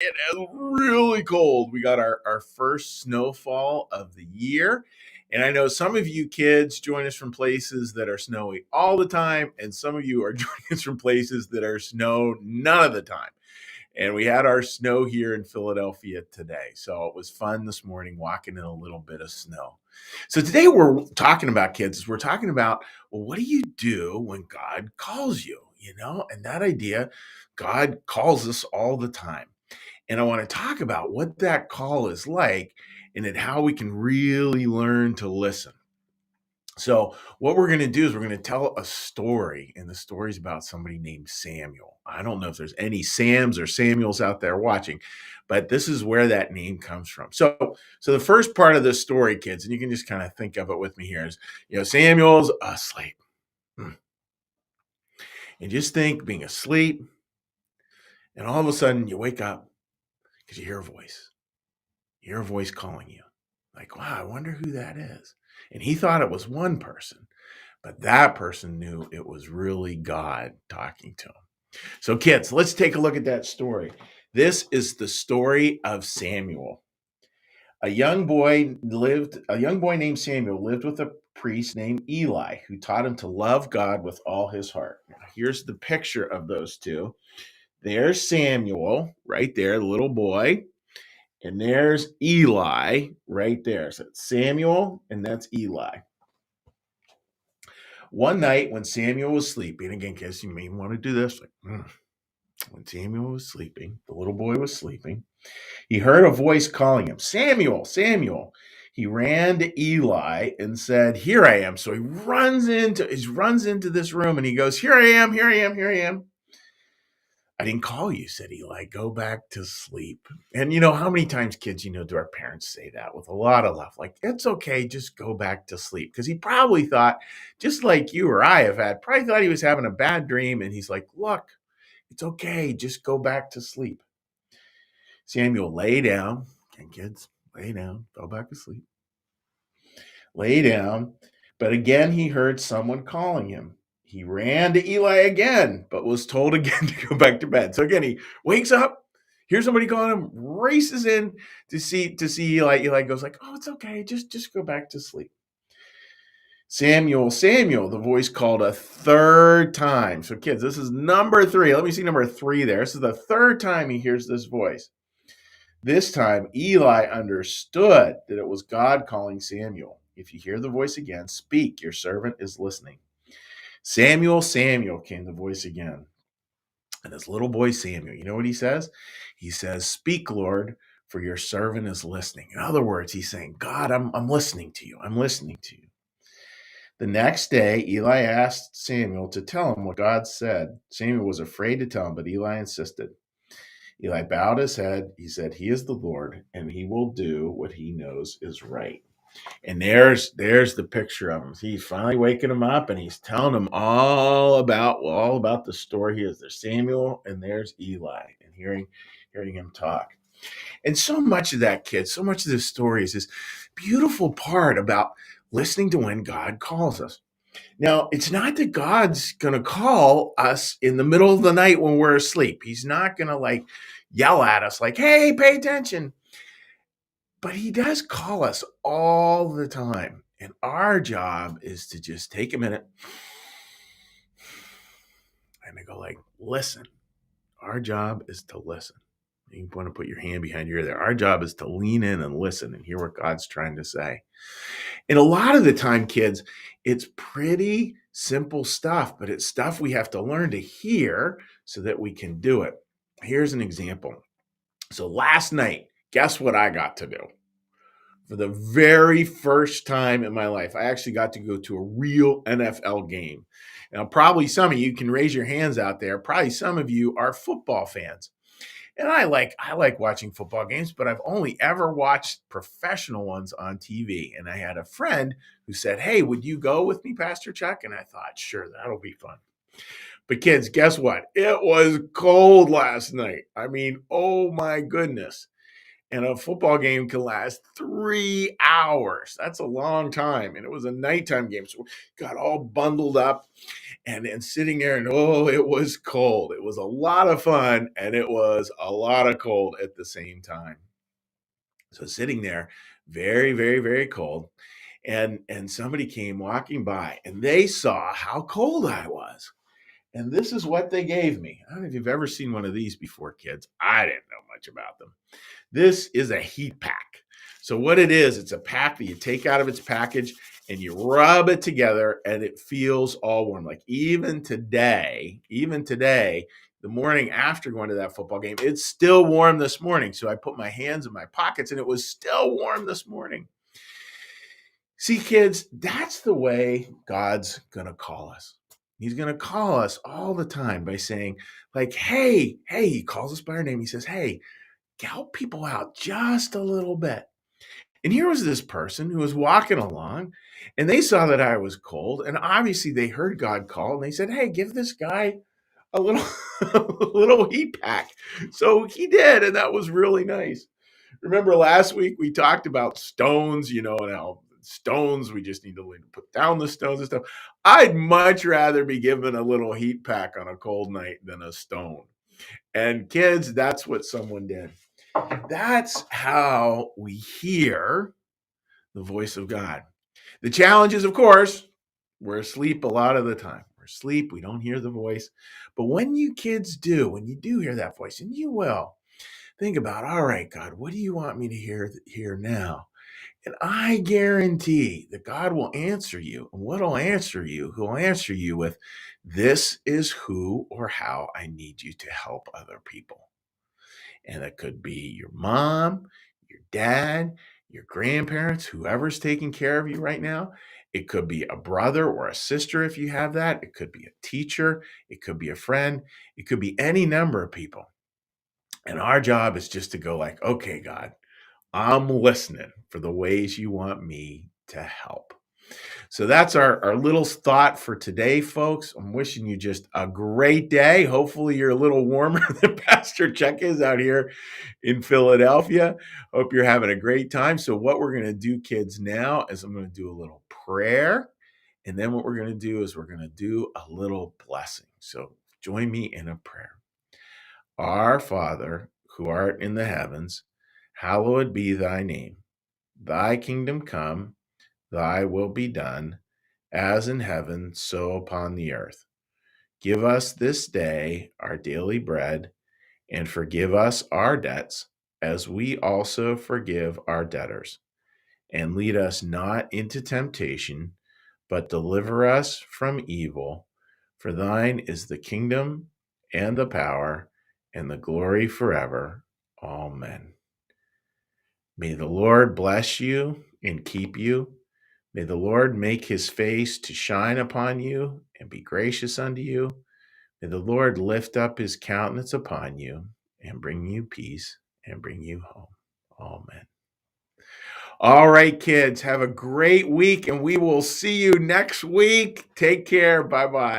It is really cold. We got our first snowfall of the year. And I know some of you kids join us from places that are snowy all the time, and some of you are joining us from places that are snow none of the time. And we had our snow here in Philadelphia today. So it was fun this morning walking in a little bit of snow. So today we're talking about kids, we're talking about, well, what do you do when God calls you? And that idea, God calls us all the time. And I want to talk about what that call is like and then how we can really learn to listen. So, what we're going to do is we're going to tell a story, and the story is about somebody named Samuel. I don't know if there's any Sams or Samuels out there watching, but this is where that name comes from. So the first part of the story, kids, and you can just kind of think of it with me here is, Samuel's asleep. Hmm. And just think being asleep, and all of a sudden you wake up because you hear a voice. You hear a voice calling you. Like, wow, I wonder who that is. And he thought it was one person, but that person knew it was really God talking to him. So, kids, let's take a look at that story. This is the story of Samuel. A young boy named Samuel lived with a priest named Eli who taught him to love God with all his heart. Now, here's the picture of those two. There's Samuel right there, the little boy. And there's Eli right there. So it's Samuel and that's Eli. One night when Samuel was sleeping, again, kids, you may want to do this. When Samuel was sleeping, the little boy was sleeping, he heard a voice calling him, Samuel, Samuel. He ran to Eli and said, Here I am. So he runs into this room and he goes, Here I am, here I am, here I am. I didn't call you, said Eli. Go back to sleep. And how many times kids, do our parents say that with a lot of love? Like, it's okay, just go back to sleep. Because he probably thought, just like you or I have had, probably thought he was having a bad dream. And he's like, Look, it's okay, just go back to sleep. Samuel lay down. And kids, lay down, go back to sleep. Lay down. But again, he heard someone calling him. He ran to Eli again, but was told again to go back to bed. So again, he wakes up, hears somebody calling him, races in to see Eli. Eli goes like, "Oh, it's okay, just go back to sleep." Samuel, Samuel, the voice called a third time. So kids, this is number 3. Let me see number 3 there. This is the third time he hears this voice. This time, Eli understood that it was God calling Samuel. If you hear the voice again, speak. Your servant is listening. Samuel, Samuel, came the voice again. And this little boy, Samuel, you know what he says? He says, Speak, Lord, for your servant is listening. In other words, he's saying, God, I'm listening to you. I'm listening to you. The next day, Eli asked Samuel to tell him what God said. Samuel was afraid to tell him, but Eli insisted. Eli bowed his head. He said, He is the Lord, and he will do what he knows is right. And there's the picture of him. He's finally waking him up and he's telling him all about the story. He is there's Samuel and there's Eli, and hearing him talk. And so much of that, kid, so much of this story is this beautiful part about listening to when God calls us. Now, it's not that God's going to call us in the middle of the night when we're asleep. He's not going to like yell at us like, hey, pay attention. But he does call us all the time. And our job is to just take a minute and to go like, listen. Our job is to listen. You want to put your hand behind your ear there. Our job is to lean in and listen and hear what God's trying to say. And a lot of the time, kids, it's pretty simple stuff, but it's stuff we have to learn to hear so that we can do it. Here's an example. So last night, guess what I got to do? For the very first time in my life, I actually got to go to a real NFL game. Now, probably some of you can raise your hands out there. Probably some of you are football fans. And I like watching football games, but I've only ever watched professional ones on TV. And I had a friend who said, Hey, would you go with me, Pastor Chuck? And I thought, sure, that'll be fun. But kids, guess what? It was cold last night. I mean, oh my goodness. And a football game can last 3 hours. That's a long time. And it was a nighttime game. So we got all bundled up and sitting there, and oh, it was cold. It was a lot of fun, and it was a lot of cold at the same time. So sitting there, very, very, very cold. And somebody came walking by and they saw how cold I was. And this is what they gave me. I don't know if you've ever seen one of these before, kids. I didn't know much about them. This is a heat pack. So what it is, it's a pack that you take out of its package and you rub it together and it feels all warm. Like even today, the morning after going to that football game, it's still warm this morning. So I put my hands in my pockets and it was still warm this morning. See, kids, that's the way God's going to call us. He's going to call us all the time by saying, like, hey, he calls us by our name. He says, hey, help people out just a little bit. And here was this person who was walking along and they saw that I was cold. And obviously they heard God call and they said, hey, give this guy a little, a little heat pack. So he did. And that was really nice. Remember last week we talked about stones, and how stones, we just need to put down the stones and stuff. I'd much rather be given a little heat pack on a cold night than a stone. And kids, that's what someone did. That's how we hear the voice of God. The challenge is, of course, we're asleep a lot of the time. We're asleep. We don't hear the voice. But when you kids do, when you do hear that voice, and you will, think about, all right, God, what do you want me to hear now? And I guarantee that God will answer you. And what will answer you? He'll answer you with, this is who or how I need you to help other people. And it could be your mom, your dad, your grandparents, whoever's taking care of you right now. It could be a brother or a sister if you have that. It could be a teacher. It could be a friend. It could be any number of people. And our job is just to go like, okay, God, I'm listening for the ways you want me to help. So that's our little thought for today, folks. I'm wishing you just a great day. Hopefully you're a little warmer than Pastor Chuck is out here in Philadelphia. Hope you're having a great time. So what we're going to do, kids, now is I'm going to do a little prayer. And then what we're going to do is we're going to do a little blessing. So join me in a prayer. Our Father, who art in the heavens, hallowed be thy name. Thy kingdom come, thy will be done, as in heaven, so upon the earth. Give us this day our daily bread, and forgive us our debts, as we also forgive our debtors. And lead us not into temptation, but deliver us from evil. For thine is the kingdom, and the power, and the glory forever. Amen. May the Lord bless you and keep you. May the Lord make his face to shine upon you and be gracious unto you. May the Lord lift up his countenance upon you and bring you peace and bring you home. Amen. All right, kids, have a great week, and we will see you next week. Take care. Bye-bye.